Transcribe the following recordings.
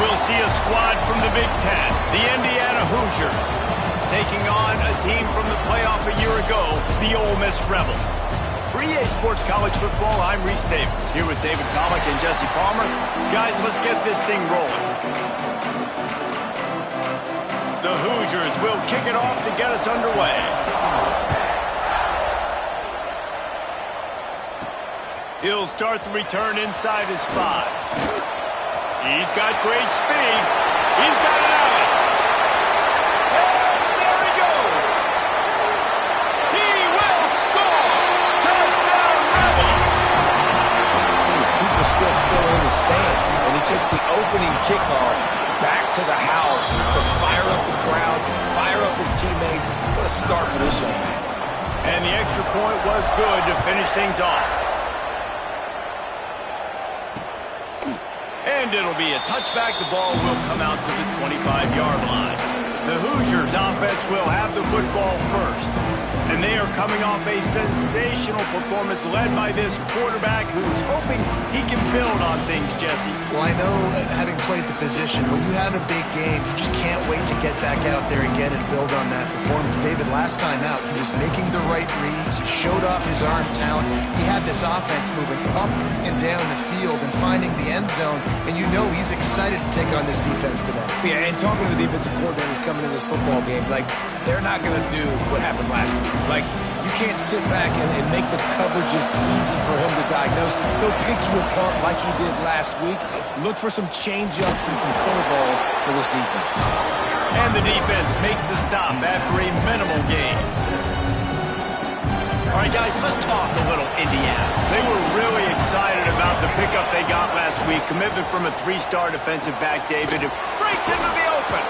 we'll see a squad from the Big Ten, the Indiana Hoosiers, taking on a team from the playoff a year ago, the Ole Miss Rebels. For EA Sports College Football, I'm Reese Davis, here with David Pollack and Jesse Palmer. Guys, let's get this thing rolling. The Hoosiers will kick it off to get us underway. He'll start the return inside his 5. He's got great speed. He's got it out. And there he goes. He will score. Touchdown, Rebels. People still fill in the stands, and he takes the opening kickoff back to the house to fire up the crowd, fire up his teammates. What a start for this young man. And the extra point was good to finish things off. And it'll be a touchback. The ball will come out to the 25-yard line. The Hoosiers offense will have the football first. And they are coming off a sensational performance led by this quarterback who's hoping he can build on things, Jesse. Well, I know, having played the position, when you have a big game, you just can't wait to get back out there again and build on that performance. David, last time out, he was making the right reads, showed off his arm talent. He had this offense moving up and down the field and finding the end zone, and you know he's excited to take on this defense today. Yeah, and talking to the defensive coordinators coming into this football game, like, they're not going to do what happened last week. Like, you can't sit back and make the coverages easy for him to diagnose. He'll pick you apart like he did last week. Look for some change-ups and some curveballs for this defense. And the defense makes the stop after a minimal gain. All right, guys, let's talk a little Indiana. They were really excited about the pickup they got last week. Commitment from a 3-star defensive back, David, who breaks into the open.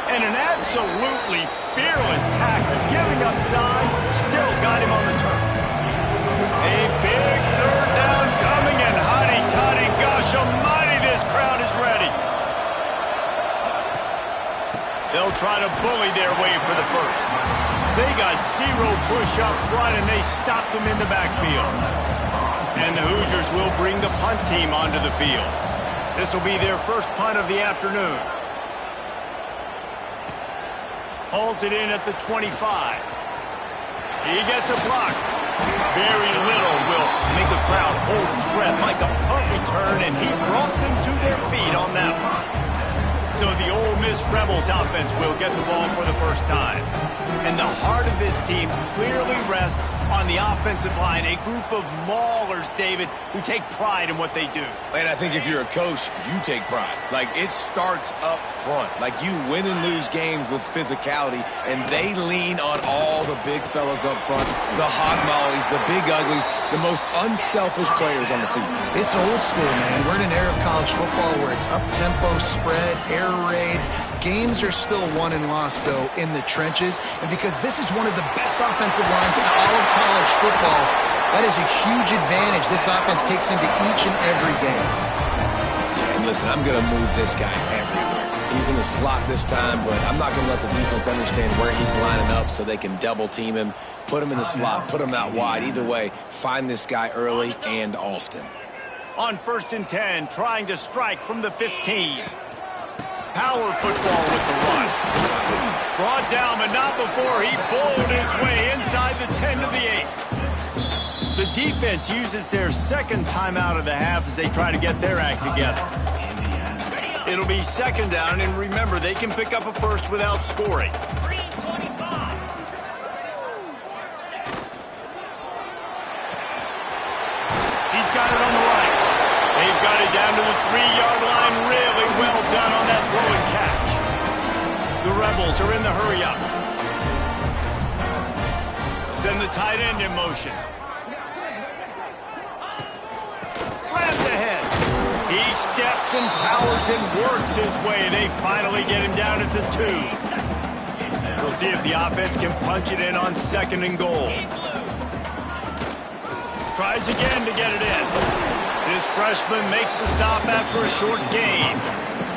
And an absolutely fearless tackle, giving up size, still got him on the turf. A big third down coming, and hotty-toddy, gosh almighty, this crowd is ready. They'll try to bully their way for the first. They got 0 push up front, and they stopped them in the backfield. And the Hoosiers will bring the punt team onto the field. This will be their first punt of the afternoon. Hauls it in at the 25. He gets a block. Very little will make a crowd hold its breath like a punt return, and he brought them to their feet on that one. So the Ole Miss Rebels offense will get the ball for the first time. And the heart of this team clearly rests on the offensive line, a group of maulers, David, who take pride in what they do. And I think if you're a coach, you take pride. Like, it starts up front. Like, you win and lose games with physicality, and they lean on all the big fellas up front, the hog mollies, the big uglies, the most unselfish players on the field. It's old school, man. We're in an era of college football where it's up-tempo, spread, air raid. Games are still won and lost, though, in the trenches. And because this is one of the best offensive lines in all of college football, that is a huge advantage this offense takes into each and every game. Yeah, and listen, I'm going to move this guy everywhere. He's in the slot this time, but I'm not going to let the defense understand where he's lining up so they can double-team him, put him in the slot, put him out wide. Either way, find this guy early and often. On 1st and 10, trying to strike from the 15. Power football with the run. Brought down, but not before he bowled his way inside the 10 to the 8. The defense uses their second timeout of the half as they try to get their act together. It'll be 2nd down, and remember, they can pick up a first without scoring. He's got it on the right. They've got it down to the 3-yard line. Really well done on that throw and catch. The Rebels are in the hurry-up. Send the tight end in motion. Slams ahead. He steps and powers and works his way. They finally get him down at the 2. We'll see if the offense can punch it in on 2nd and goal. Tries again to get it in. This freshman makes the stop after a short gain.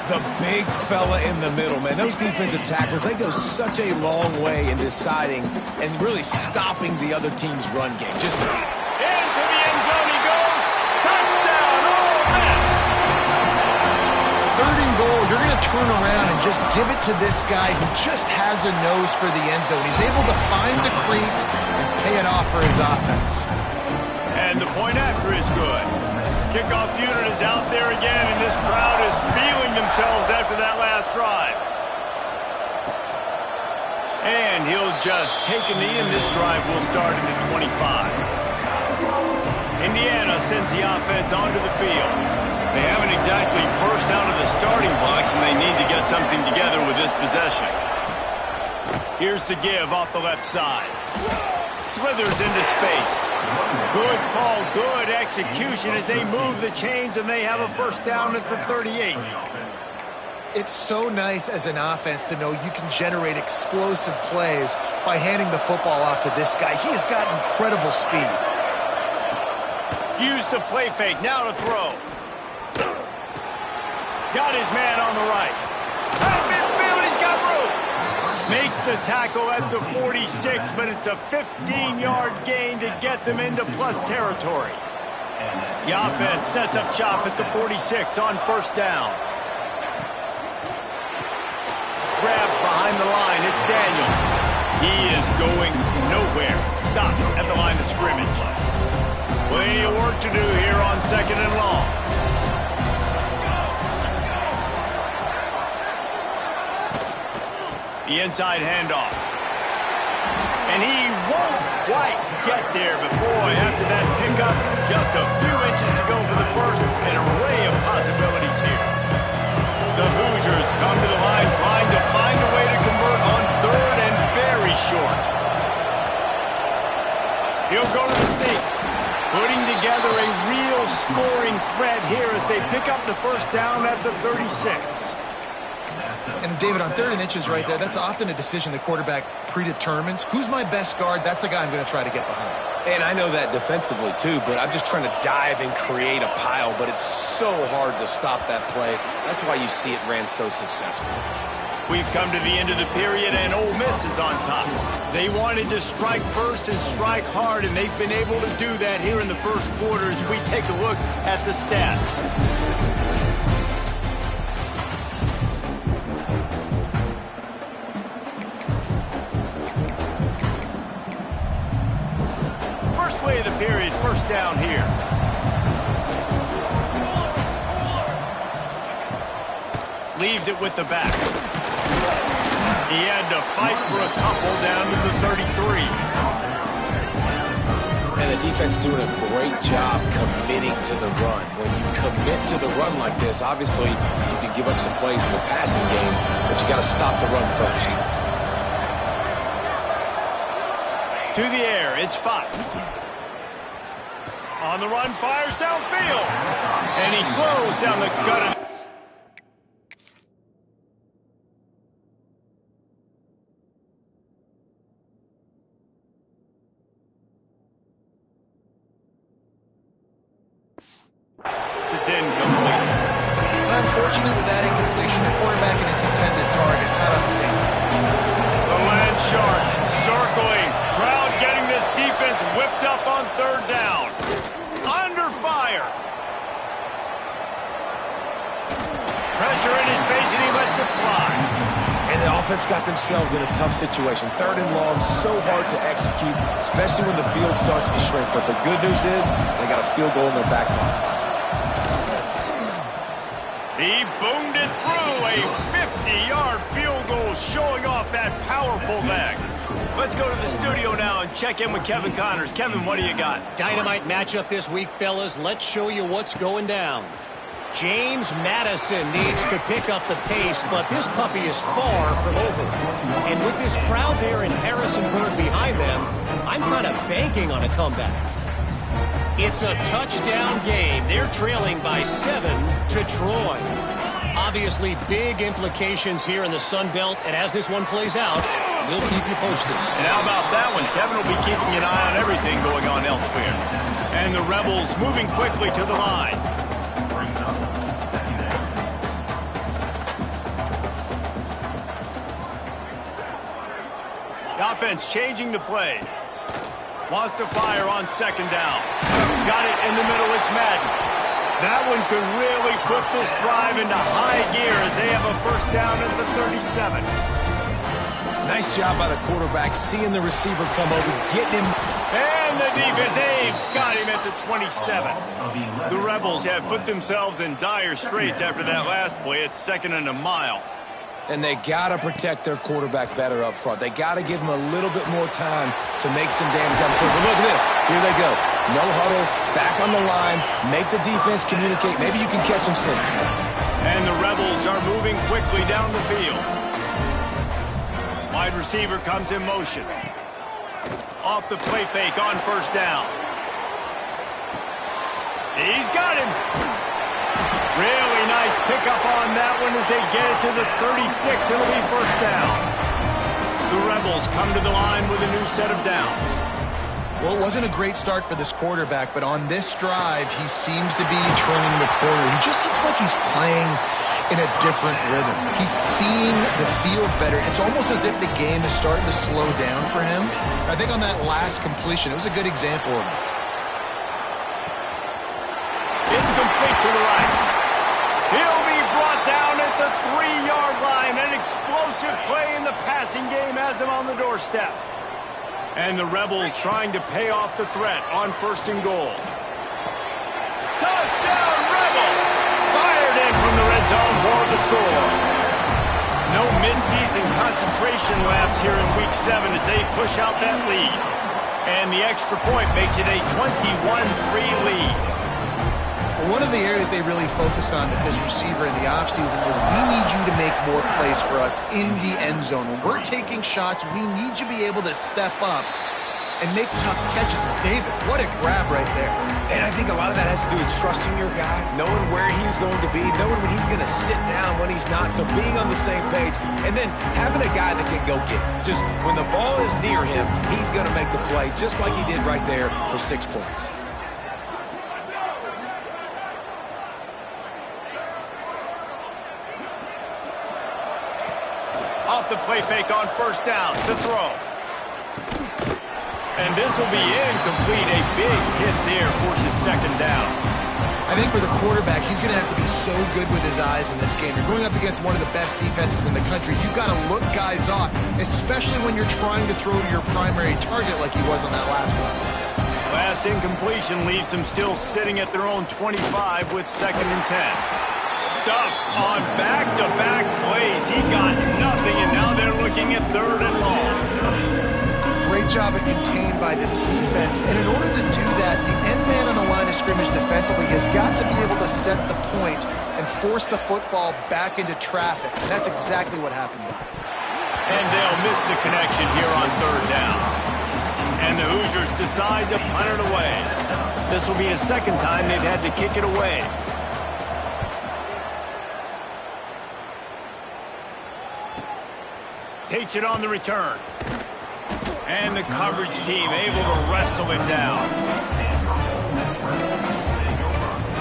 The big fella in the middle, man. Those defensive tackles, they go such a long way in deciding and really stopping the other team's run game. Just into the end zone he goes. Touchdown, Ole Miss. 3rd and goal. You're turn around and just give it to this guy who just has a nose for the end zone. He's able to find the crease and pay it off for his offense. And the point after is good. Kickoff unit is out there again, and this crowd is feeling themselves after that last drive. And he'll just take a knee, and this drive will start at the 25. Indiana sends the offense onto the field. They haven't exactly burst out of the starting blocks, and they need to get something together with this possession. Here's the give off the left side. Slithers into space. Good call, good execution as they move the chains, and they have a first down at the 38. It's so nice as an offense to know you can generate explosive plays by handing the football off to this guy. He has got incredible speed. Used the play fake, now to throw. Got his man on the right. Out midfield, he's got room. Makes the tackle at the 46, but it's a 15-yard gain to get them into plus territory. The offense sets up shop at the 46 on first down. Grab behind the line, it's Daniels. He is going nowhere. Stop at the line of scrimmage. Plenty of work to do here on second and long. The inside handoff. And he won't quite get there, but boy, after that pickup, just a few inches to go for the first, an array of possibilities here. The Hoosiers come to the line trying to find a way to convert on third and very short. He'll go to the sneak, putting together a real scoring threat here as they pick up the first down at the 36. And, David, on 3rd and inches right there, that's often a decision the quarterback predetermines. Who's my best guard? That's the guy I'm going to try to get behind. And I know that defensively, too, but I'm just trying to dive and create a pile, but it's so hard to stop that play. That's why you see it ran so successful. We've come to the end of the period, and Ole Miss is on top. They wanted to strike first and strike hard, and they've been able to do that here in the first quarter as we take a look at the stats. Play of the period, first down here. Leaves it with the back. He had to fight for a couple down to the 33. And the defense doing a great job committing to the run. When you commit to the run like this, obviously you can give up some plays in the passing game, but you got to stop the run first. To the air, it's Fox. On the run, fires downfield. And he throws down the gut. It's incomplete. Unfortunate with that incompletion, the quarterback and his intended target not on the same line. The Land Sharks circling. Crowd getting this defense whipped up on 3rd down. Under fire. Pressure in his face, and he lets it fly. And the offense got themselves in a tough situation. 3rd and long, so hard to execute, especially when the field starts to shrink. But the good news is they got a field goal in their back pocket. He boomed it through. A 50-yard field goal showing off that powerful leg. Let's go to the studio now and check in with Kevin Connors. Kevin, what do you got? Dynamite matchup this week, fellas. Let's show you what's going down. James Madison needs to pick up the pace, but this puppy is far from over. And with this crowd there in Harrisonburg behind them, I'm kind of banking on a comeback. It's a touchdown game. They're trailing by 7 to Troy. Obviously, big implications here in the Sun Belt, and as this one plays out, we'll keep you posted. And how about that one? Kevin will be keeping an eye on everything going on elsewhere. And the Rebels moving quickly to the line. The offense changing the play. Wants to fire on 2nd down. Got it in the middle. It's Madden. That one could really put this drive into high gear as they have a first down at the 37. Nice job by the quarterback, seeing the receiver come over, getting him. And the defense, they've got him at the 27. The Rebels have put themselves in dire straits after that last play. It's 2nd and a mile. And they got to protect their quarterback better up front. They got to give him a little bit more time to make some damage down the field. But look at this. Here they go. No huddle, back on the line, make the defense communicate. Maybe you can catch them sleeping. And the Rebels are moving quickly down the field. Wide receiver comes in motion. Off the play fake on first down. He's got him. Really nice pickup on that one as they get it to the 36. It'll be first down. The Rebels come to the line with a new set of downs. Well, it wasn't a great start for this quarterback, but on this drive, he seems to be turning the corner. He just looks like he's playing in a different rhythm. He's seeing the field better. It's almost as if the game is starting to slow down for him. I think on that last completion, it was a good example of it. It's complete to the right. He'll be brought down at the 3-yard line. An explosive play in the passing game has him on the doorstep. And the Rebels trying to pay off the threat on 1st and goal. Touchdown, Rebels! Fired in from the red zone for the score. No midseason concentration laps here in Week 7 as they push out that lead. And the extra point makes it a 21-3 lead. One of the areas they really focused on with this receiver in the offseason was we need you to make more plays for us in the end zone. When we're taking shots, we need you to be able to step up and make tough catches. And David, what a grab right there. And I think a lot of that has to do with trusting your guy, knowing where he's going to be, knowing when he's going to sit down, when he's not, so being on the same page, and then having a guy that can go get it. Just when the ball is near him, he's going to make the play just like he did right there for 6 points. Off the play fake on first down to throw. And this will be incomplete. A big hit there forces 2nd down. I think for the quarterback, he's going to have to be so good with his eyes in this game. You're going up against one of the best defenses in the country. You've got to look guys off, especially when you're trying to throw to your primary target like he was on that last one. Last incompletion leaves them still sitting at their own 25 with 2nd and 10. Stuffed on back-to-back plays. He got nothing, and now they're looking at 3rd and long. Great job at contained by this defense. And in order to do that, the end man on the line of scrimmage defensively has got to be able to set the point and force the football back into traffic. And that's exactly what happened. And they'll miss the connection here on 3rd down. And the Hoosiers decide to punt it away. This will be a 2nd time they've had to kick it away. Takes it on the return. And the coverage team able to wrestle it down.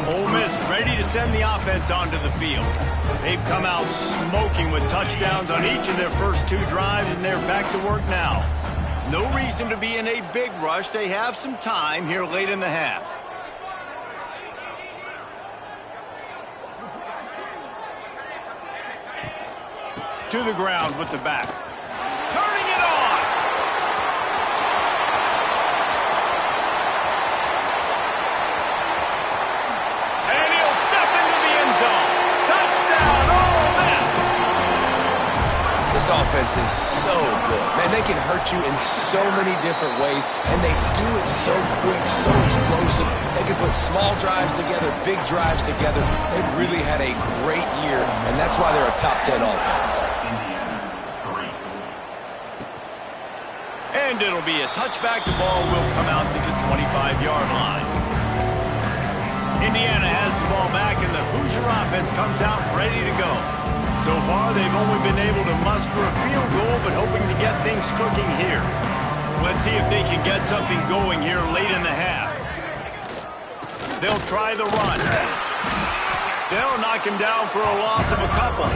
Ole Miss ready to send the offense onto the field. They've come out smoking with touchdowns on each of their first 2 drives, and they're back to work now. No reason to be in a big rush. They have some time here late in the half. To the ground with the back. Turning it on! And he'll step into the end zone. Touchdown, Ole Miss! This offense is so good. Man, they can hurt you in so many different ways, and they do it so quick, so explosive. They can put small drives together, big drives together. They've really had a great year, and that's why they're a top 10 offense. And it'll be a touchback. The ball will come out to the 25-yard line. Indiana has the ball back, and the Hoosier offense comes out ready to go. So far, they've only been able to muster a field goal, but hoping to get things cooking here. Let's see if they can get something going here late in the half. They'll try the run. They'll knock him down for a loss of a couple.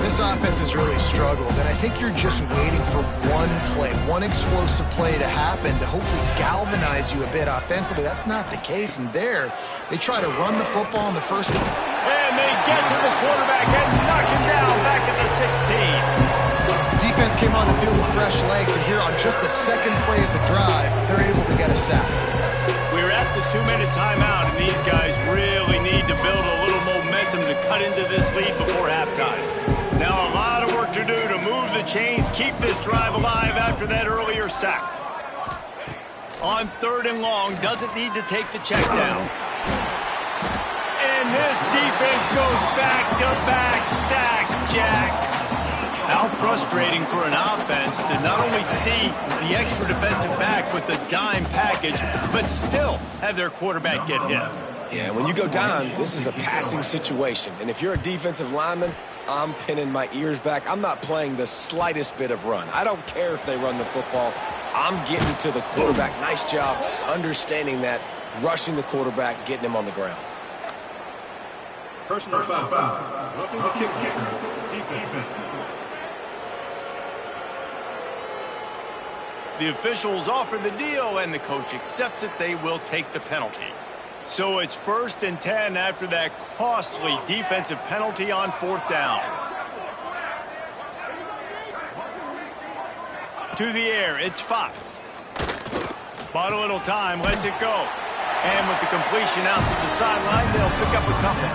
This offense has really struggled, and I think you're just waiting for one play, one explosive play to happen to hopefully galvanize you a bit offensively. That's not the case, and there, they try to run the football in the first. And they get to the quarterback and knock him down back at the 16. Defense came on the field with fresh legs, and here on just the second play of the drive, they're able to get a sack. We're at the 2-minute timeout, and these guys really need to build a little momentum to cut into this lead before halftime. Now a lot of work to do to move the chains, keep this drive alive after that earlier sack. On 3rd and long, doesn't need to take the check down. And this defense goes back-to-back sack, Jack. How frustrating for an offense to not only see the extra defensive back with the dime package, but still have their quarterback get hit. Yeah, when you go down, this is a passing situation. And if you're a defensive lineman, I'm pinning my ears back. I'm not playing the slightest bit of run. I don't care if they run the football. I'm getting to the quarterback. Nice job understanding that, rushing the quarterback, getting him on the ground. Personal foul. Roughing the kicker. Defense. The officials offer the deal, and the coach accepts it. They will take the penalty. So it's 1st and 10 after that costly defensive penalty on 4th down. To the air, it's Fox. Bought a little time, lets it go. And with the completion out to the sideline, they'll pick up a couple.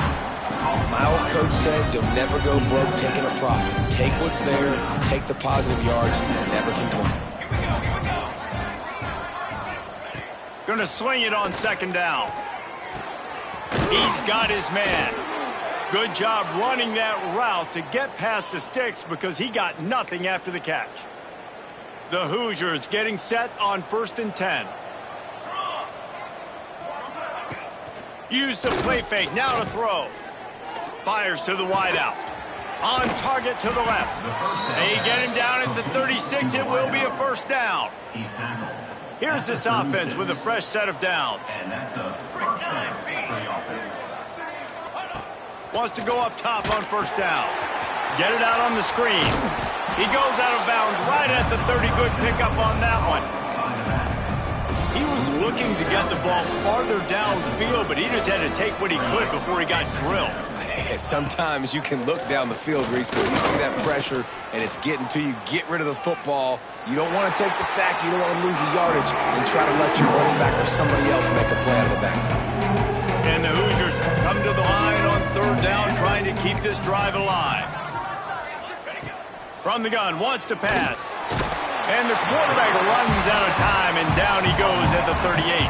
My old coach said you'll never go broke taking a profit. Take what's there, take the positive yards, and never complain. Gonna sling it on 2nd down. He's got his man. Good job running that route to get past the sticks because he got nothing after the catch. The Hoosiers getting set on 1st and 10. Use the play fake, now to throw. Fires to the wideout. On target to the left. They get him down at the 36. It will be a 1st down. Here's this offense with a fresh set of downs. Wants to go up top on 1st down. Get it out on the screen. He goes out of bounds right at the 30. Good pickup on that one. He was looking to get the ball farther downfield, but he just had to take what he could before he got drilled. Sometimes you can look down the field, Reese, but you see that pressure and it's getting to you. Get rid of the football. You don't want to take the sack. You don't want to lose the yardage and try to let your running back or somebody else make a play out of the backfield. And the Hoosiers come to the line on 3rd down, trying to keep this drive alive. From the gun, wants to pass. And the quarterback runs out of time, and down he goes at the 38.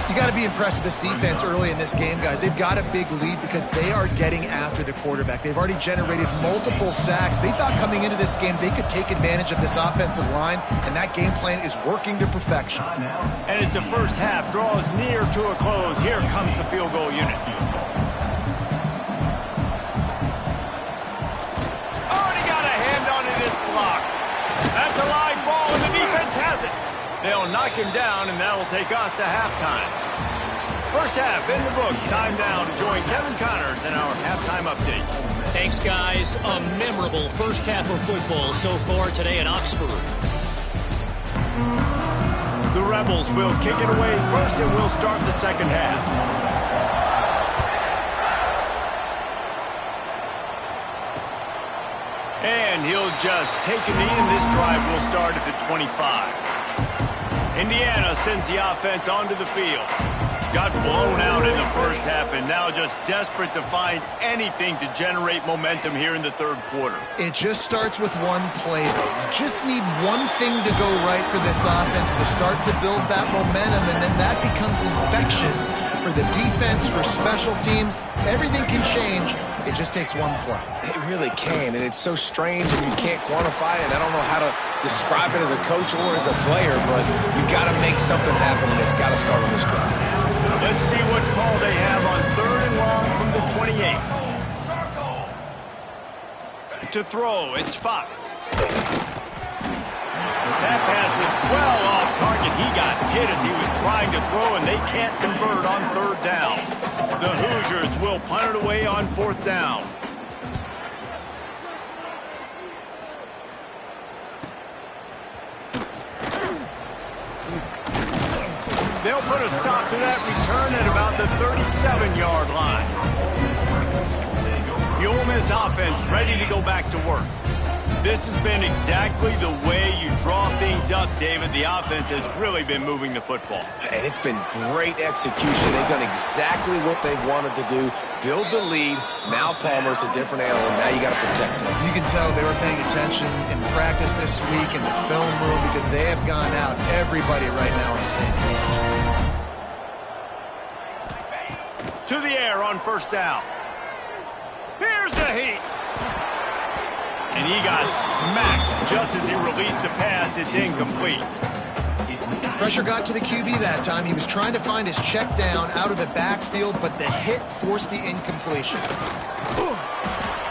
You got to be impressed with this defense early in this game, guys. They've got a big lead because they are getting after the quarterback. They've already generated multiple sacks. They thought coming into this game they could take advantage of this offensive line, and that game plan is working to perfection. And as the first half draws near to a close, here comes the field goal unit. Already got a hand on it, it's blocked. That's a live ball, and the defense has it. They'll knock him down, and that'll take us to halftime. First half in the books. Time now to join Kevin Connors in our halftime update. Thanks, guys. A memorable first half of football so far today in Oxford. The Rebels will kick it away first, and we'll start the second half. And he'll just take a knee, and this drive will start at the 25. Indiana sends the offense onto the field. Got blown out in the first half, and now just desperate to find anything to generate momentum here in the 3rd quarter. It just starts with one play, though. You just need one thing to go right for this offense to start to build that momentum, and then that becomes infectious for the defense, for special teams. Everything can change. It just takes one play. It really can, and it's so strange and you can't quantify it. I don't know how to describe it as a coach or as a player, but you got to make something happen, and it's got to start on this drive. Let's see what call they have on 3rd and long from the 28. To throw, it's Fox. That pass is well off target. He got hit as he was trying to throw, and they can't convert on 3rd down. The Hoosiers will punt it away on 4th down. after that return at about the 37-yard line. The Ole Miss offense ready to go back to work. This has been exactly the way you draw things up, David. The offense has really been moving the football. And it's been great execution. They've done exactly what they've wanted to do. Build the lead. Now Palmer's a different animal. Now you got to protect him. You can tell they were paying attention in practice this week in the film room because they have gone out, everybody right now on the same page. To the air on first down. Here's the heat. And he got smacked just as he released the pass. It's incomplete. Pressure got to the QB that time. He was trying to find his check down out of the backfield, but the hit forced the incompletion.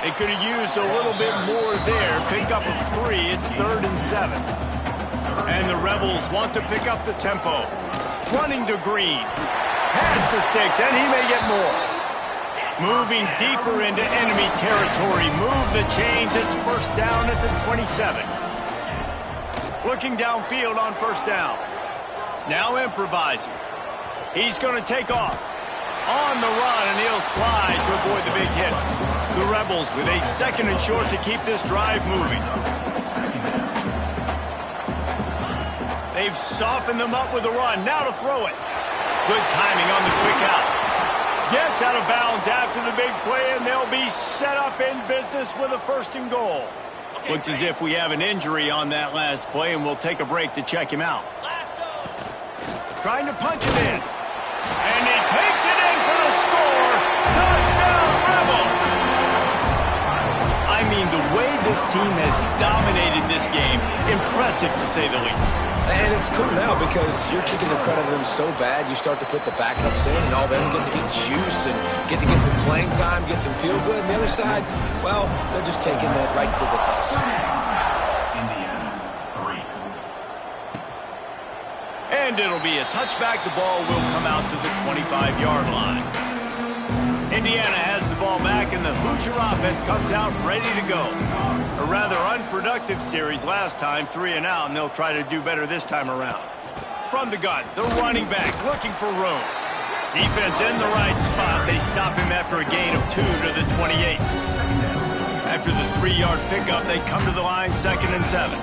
They could have used a little bit more there. Pick up a 3. It's 3rd and 7. And the Rebels want to pick up the tempo. Running to Green. Pass to Sticks, and he may get more. Moving deeper into enemy territory. Move the chains. It's first down at the 27. Looking downfield on first down. Now improvising. He's going to take off. On the run, and he'll slide to avoid the big hit. The Rebels with a 2nd and short to keep this drive moving. They've softened them up with a run. Now to throw it. Good timing on the quick out. Gets out of bounds after the big play, and they'll be set up in business with a 1st and goal. Looks as if we have an injury on that last play, and we'll take a break to check him out. Trying to punch it in. And he takes it in for the score. Touchdown, Rebels! I mean, the way this team has dominated this game, impressive to say the least. And it's cool now because you're kicking the credit of them so bad, you start to put the backups in, and all them get to get juice and get to get some playing time, get some feel good. And the other side, well, they're just taking that right to the face. Indiana, 3. And it'll be a touchback. The ball will come out to the 25-yard line. Indiana has the ball back, and the Hoosier offense comes out ready to go. A rather unproductive series last time, 3 and out, and they'll try to do better this time around. From the gun, the running back looking for room. Defense in the right spot. They stop him after a gain of 2 to the 28. After the 3-yard pickup, they come to the line, 2nd and 7.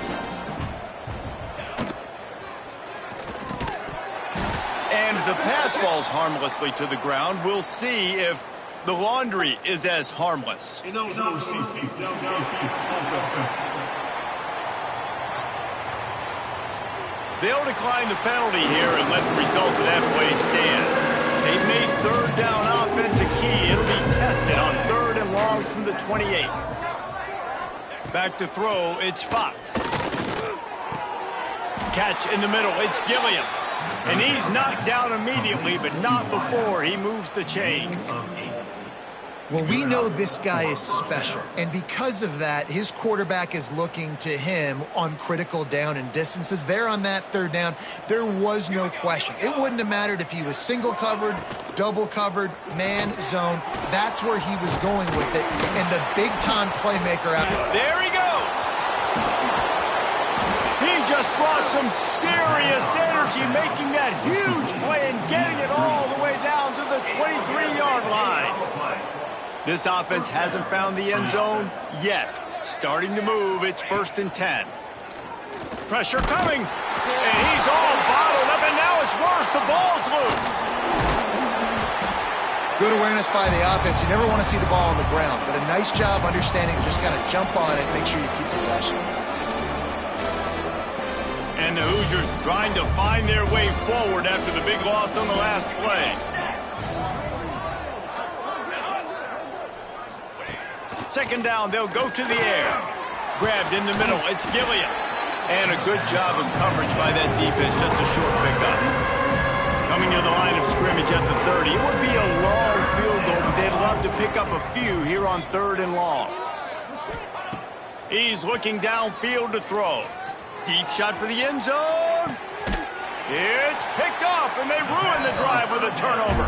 And the pass falls harmlessly to the ground. We'll see if the laundry is as harmless. Ineligible CC. They'll decline the penalty here and let the result of that play stand. They've made 3rd down offense a key. It'll be tested on 3rd and long from the 28. Back to throw, it's Fox. Catch in the middle, it's Gilliam. And he's knocked down immediately, but not before he moves the chains. Well, we know this guy is special, and because of that, his quarterback is looking to him on critical down and distances. There on that 3rd down, there was no question. It wouldn't have mattered if he was single covered, double covered, man, zone. That's where he was going with it, and the big-time playmaker out there. There he goes! He just brought some serious energy, making that huge play and getting it all the way down to the 23-yard line. This offense hasn't found the end zone yet. Starting to move, it's 1st and 10. Pressure coming, and he's all bottled up, and now it's worse. The ball's loose. Good awareness by the offense. You never want to see the ball on the ground, but a nice job understanding to just kind of jump on it, make sure you keep possession. And the Hoosiers trying to find their way forward after the big loss on the last play. Second down, they'll go to the air. Grabbed in the middle, it's Gilliam. And a good job of coverage by that defense, just a short pickup. Coming to the line of scrimmage at the 30. It would be a long field goal, but they'd love to pick up a few here on 3rd and long. He's looking downfield to throw. Deep shot for the end zone. It's picked off, and they ruin the drive with a turnover.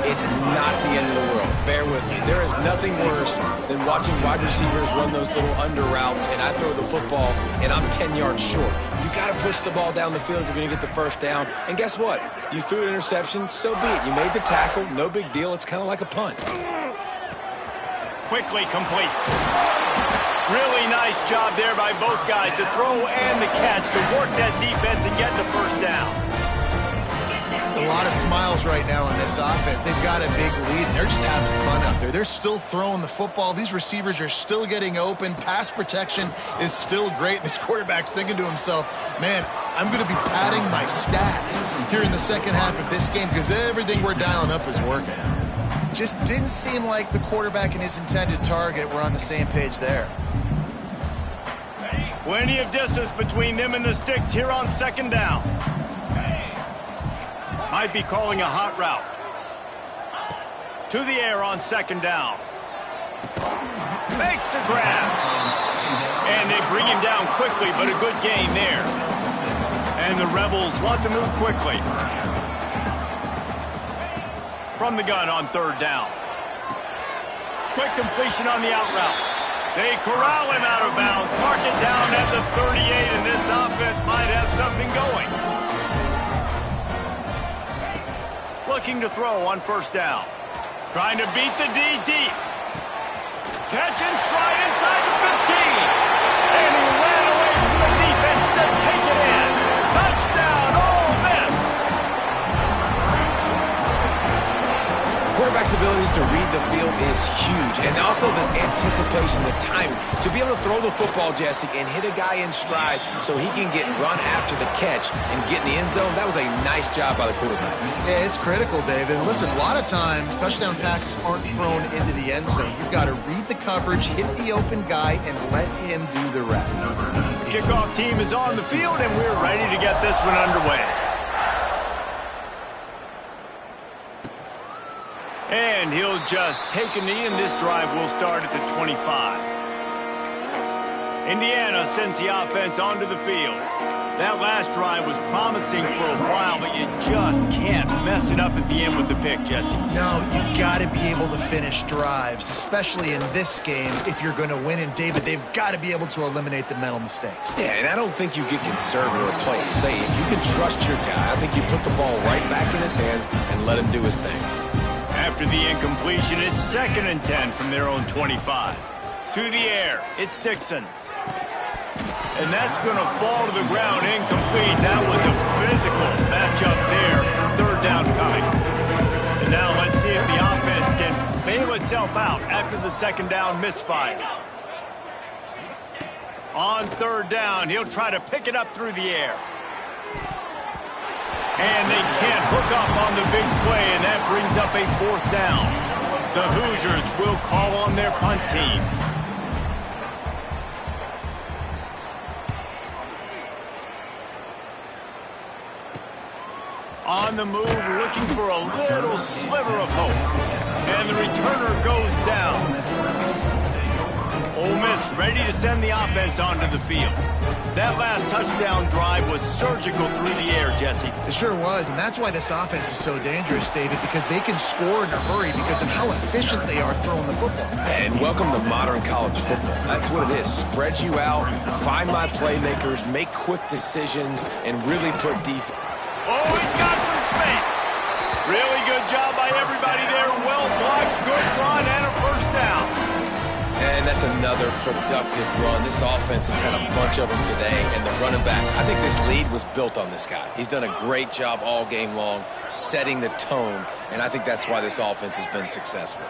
it's not the end of the world. Bear with me. There is nothing worse than watching wide receivers run those little under routes, and I throw the football, and I'm 10 yards short. You got to push the ball down the field if you're going to get the first down. And guess what? You threw an interception, so be it. You made the tackle, no big deal. It's kind of like a punt. Quickly complete. Really nice job there by both guys to throw and the catch to work that defense and get the first down. A lot of smiles right now in this offense. They've got a big lead, and they're just having fun out there. They're still throwing the football. These receivers are still getting open. Pass protection is still great. This quarterback's thinking to himself, man, I'm going to be padding my stats here in the second half of this game because everything we're dialing up is working. Just didn't seem like the quarterback and his intended target were on the same page there. Plenty of distance between them and the sticks here on second down. Might be calling a hot route. To the air on second down. Makes the grab. And they bring him down quickly, but a good gain there. And the Rebels want to move quickly. From the gun on third down. Quick completion on the out route. They corral him out of bounds. Mark it down at the 38, and this offense might have something going. Looking to throw on first down. Trying to beat the D deep. Catch and stride inside the 15. And he ran away from the defense to take it in. Touchdown, Ole Miss. Quarterback's abilities to read the field is huge, and also the anticipation, the timing. To be able to throw the football, Jesse, and hit a guy in stride so he can get run after the catch and get in the end zone, that was a nice job by the quarterback. Yeah, it's critical, David. Listen, a lot of times touchdown passes aren't thrown into the end zone. You've got to read the coverage, hit the open guy, and let him do the rest. The kickoff team is on the field, and we're ready to get this one underway. And he'll just take a knee, and this drive will start at the 25. Indiana sends the offense onto the field. That last drive was promising for a while, but you just can't mess it up at the end with the pick, Jesse. No, you've got to be able to finish drives, especially in this game if you're going to win. And, David, they've got to be able to eliminate the mental mistakes. Yeah, and I don't think you get conservative or play it safe. You can trust your guy. I think you put the ball right back in his hands and let him do his thing. After the incompletion, it's 2nd and 10 from their own 25. To the air, it's Dixon. And that's going to fall to the ground incomplete. That was a physical matchup there. Third down coming. And now let's see if the offense can bail itself out after the second down misfire. On third down, he'll try to pick it up through the air. And they can't hook up on the big play, and that brings up a fourth down. The Hoosiers will call on their punt team. On the move, looking for a little sliver of hope. And the returner goes down. Ole Miss ready to send the offense onto the field. That last touchdown drive was surgical through the air, Jesse. It sure was, and that's why this offense is so dangerous, David, because they can score in a hurry because of how efficient they are throwing the football. And welcome to modern college football. That's what it is. Spread you out, find my playmakers, make quick decisions, and really put defense. Oh, he's got some space. Really good job by everybody there. Well blocked, good run, and a first down. And that's another productive run. This offense has had a bunch of them today, and the running back, I think this lead was built on this guy. He's done a great job all game long, setting the tone, and I think that's why this offense has been successful.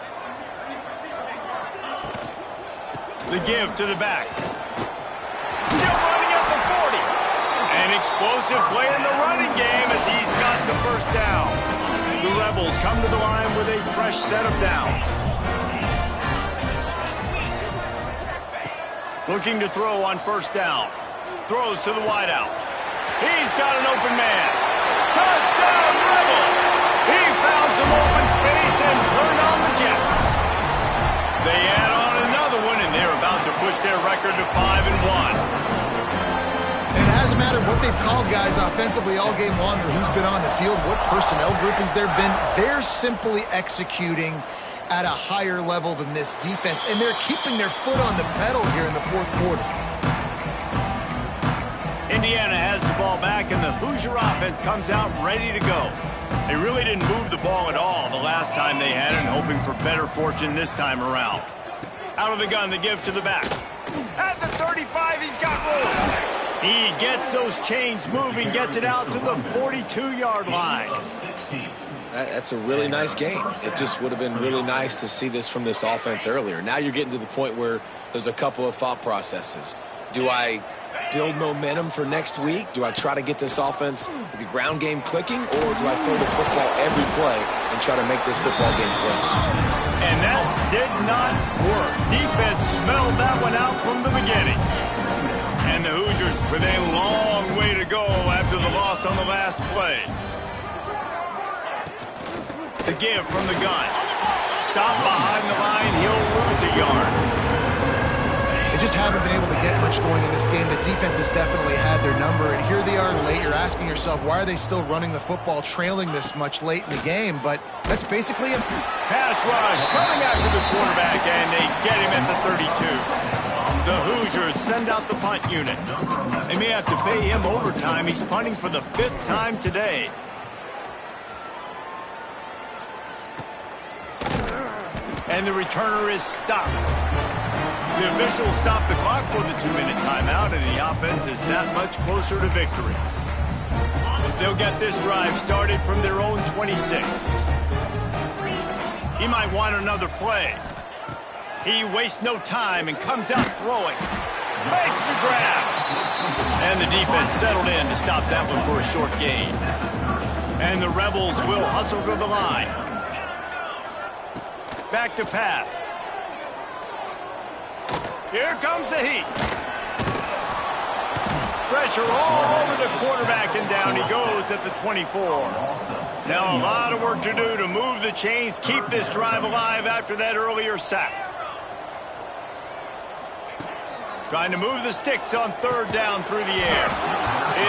The give to the back. Still running at the 40. An explosive play in the running game as he's got the first down. The Rebels come to the line with a fresh set of downs. Looking to throw on first down. Throws to the wideout. He's got an open man. Touchdown, Rebels! He found some open space and turned on the Jets. They add on another one, and they're about to push their record to 5-1. And it hasn't mattered what they've called guys offensively all game long or who's been on the field, what personnel groupings there have been. They're simply executing at a higher level than this defense, and they're keeping their foot on the pedal here in the fourth quarter. Indiana has the ball back, and the Hoosier offense comes out ready to go. They really didn't move the ball at all the last time they had it, hoping for better fortune this time around. Out of the gun to give to the back. At the 35, he's got room. He gets those chains moving, gets it out to the 42-yard line. That's a really nice game. It just would have been really nice to see this from this offense earlier. Now you're getting to the point where there's a couple of thought processes. Do I build momentum for next week? Do I try to get this offense, the ground game clicking, or do I throw the football every play and try to make this football game close? And that did not work. Defense smelled that one out from the beginning. And the Hoosiers with a long way to go after the loss on the last play. The give from the gun. Stop behind the line. He'll lose a yard. They just haven't been able to get much going in this game. The defense has definitely had their number, and here they are late. You're asking yourself, why are they still running the football, trailing this much late in the game? But that's basically a pass rush coming after the quarterback, and they get him at the 32. The Hoosiers send out the punt unit. They may have to pay him overtime. He's punting for the 5th time today. And the returner is stopped. The officials stop the clock for the 2-minute timeout, and the offense is that much closer to victory. They'll get this drive started from their own 26. He might want another play. He wastes no time and comes out throwing. Makes the grab. And the defense settled in to stop that one for a short gain. And the Rebels will hustle to the line. Back to pass. Here comes the heat. Pressure all over the quarterback, and down he goes at the 24. Now a lot of work to do to move the chains, keep this drive alive after that earlier sack. Trying to move the sticks on 3rd down through the air.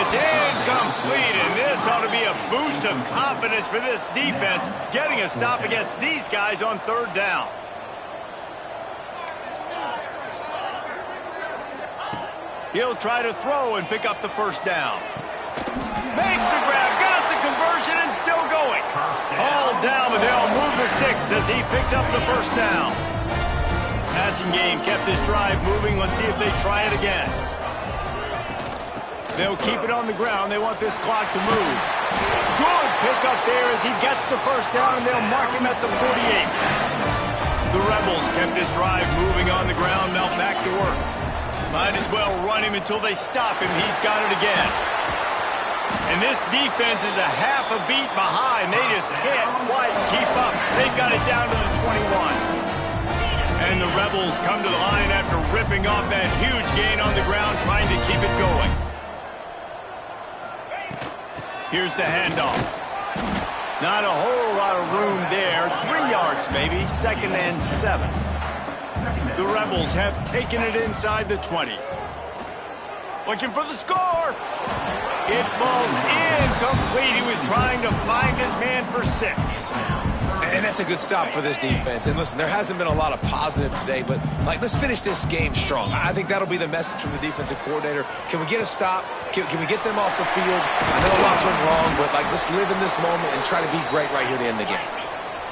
It's incomplete, and this ought to be a boost of confidence for this defense, getting a stop against these guys on 3rd down. He'll try to throw and pick up the 1st down. Makes the grab, got the conversion, and still going. All down, but they'll move the sticks as he picks up the 1st down. Passing game kept this drive moving. Let's see if they try it again. They'll keep it on the ground. They want this clock to move. Good pickup there as he gets the 1st down, and they'll mark him at the 48. The Rebels kept this drive moving on the ground. Now back to work. Might as well run him until they stop him. He's got it again. And this defense is a half a beat behind. They just can't quite keep up. They've got it down to the 21. And the Rebels come to the line after ripping off that huge gain on the ground, trying to keep it going. Here's the handoff. Not a whole lot of room there. 3 yards maybe, 2nd and 7. The Rebels have taken it inside the 20. Looking for the score. It falls incomplete. He was trying to find his man for 6. And that's a good stop for this defense. And listen, there hasn't been a lot of positive today, but let's finish this game strong. I think that'll be the message from the defensive coordinator. Can we get a stop? Can we get them off the field? I know lots went wrong, but let's live in this moment and try to be great right here to end the game.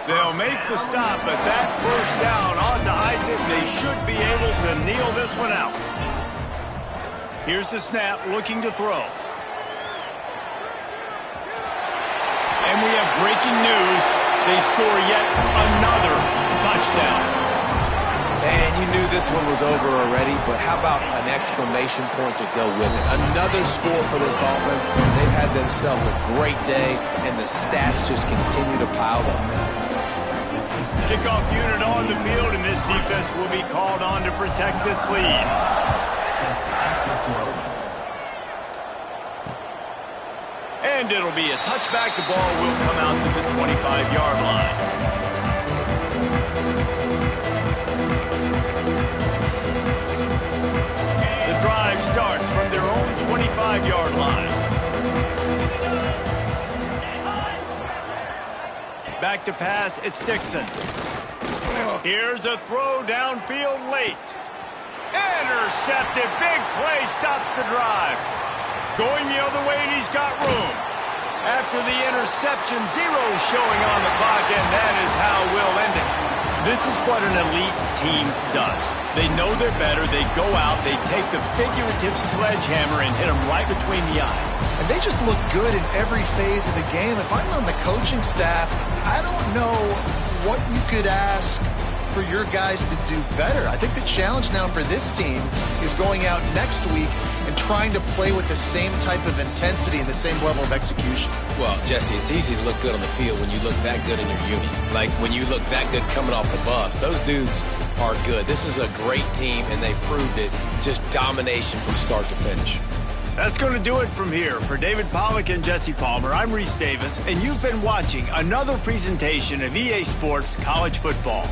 They'll make the stop, but that 1st down ought to ice it. They should be able to kneel this one out. Here's the snap, looking to throw. And we have breaking news. They score yet another touchdown. Man, you knew this one was over already, but how about an exclamation point to go with it? Another score for this offense. They've had themselves a great day, and the stats just continue to pile up. Kickoff unit on the field, and this defense will be called on to protect this lead. And it'll be a touchback. The ball will come out to the 25-yard line. The drive starts from their own 25 5-yard line. Back to pass, it's Dixon. Here's a throw downfield late. Intercepted, big play, stops the drive. Going the other way, and he's got room. After the interception, 0 showing on the clock, and that is how we'll end it. This is what an elite team does. They know they're better. They go out, they take the figurative sledgehammer and hit them right between the eyes. And they just look good in every phase of the game. If I'm on the coaching staff, I don't know what you could ask for your guys to do better. I think the challenge now for this team is going out next week and trying to play with the same type of intensity and the same level of execution. Well, Jesse, it's easy to look good on the field when you look that good in your uni. Like when you look that good coming off the bus. Those dudes are good. This is a great team, and they proved it. Just domination from start to finish. That's going to do it from here. For David Pollack and Jesse Palmer, I'm Reese Davis, and you've been watching another presentation of EA Sports College Football.